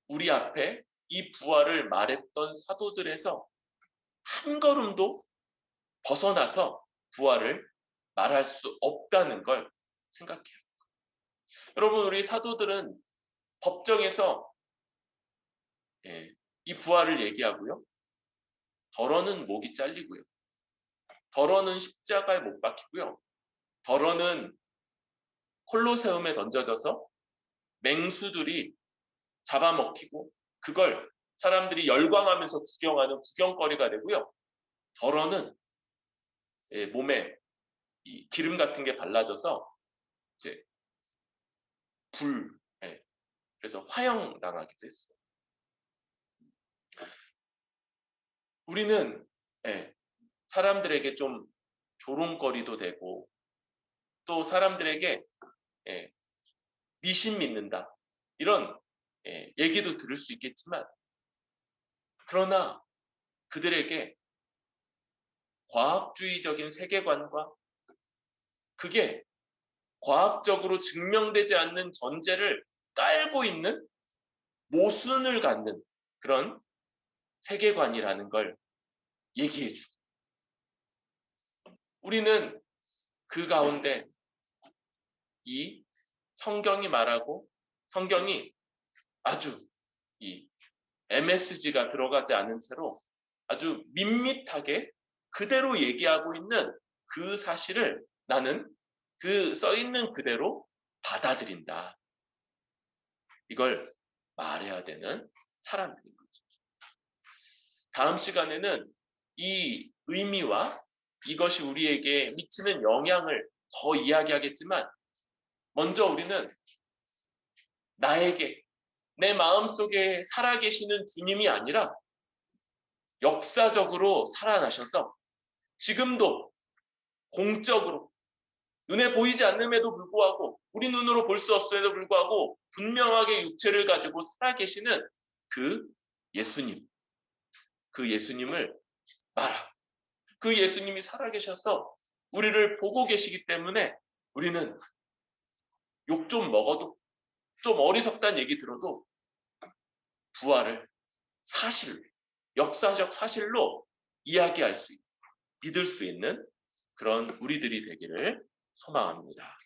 우리 앞에 이 부활을 말했던 사도들에서 한 걸음도 벗어나서 부활을 말할 수 없다는 걸 생각해요. 여러분, 우리 사도들은 법정에서 이 부활을 얘기하고요. 더러는 목이 잘리고요. 더러는 십자가에 못 박히고요. 더러는 콜로세움에 던져져서 맹수들이 잡아먹히고 그걸 사람들이 열광하면서 구경하는 구경거리가 되고요. 더러는 몸에 이 기름 같은 게 발라져서 이제 그래서 화형당하기도 했어요. 우리는 사람들에게 좀 조롱거리도 되고, 또 사람들에게 미신 믿는다 이런 얘기도 들을 수 있겠지만, 그러나 그들에게 과학주의적인 세계관과 그게 과학적으로 증명되지 않는 전제를 깔고 있는 모순을 갖는 그런 세계관이라는 걸 얘기해 주고, 우리는 그 가운데 이 성경이 말하고, 성경이 아주 이 MSG가 들어가지 않은 채로 아주 밋밋하게 그대로 얘기하고 있는 그 사실을 나는 그 써있는 그대로 받아들인다, 이걸 말해야 되는 사람들인 거죠. 다음 시간에는 이 의미와 이것이 우리에게 미치는 영향을 더 이야기하겠지만, 먼저 우리는 나에게, 내 마음속에 살아계시는 주님이 아니라 역사적으로 살아나셔서 지금도 공적으로 눈에 보이지 않음에도 불구하고, 우리 눈으로 볼 수 없음에도 불구하고 분명하게 육체를 가지고 살아계시는 그 예수님, 그 예수님을 말하. 그 예수님이 살아계셔서 우리를 보고 계시기 때문에 우리는 욕 좀 먹어도, 좀 어리석다는 얘기 들어도 부활을 사실, 역사적 사실로 이야기할 수 있는, 믿을 수 있는 그런 우리들이 되기를 소망합니다.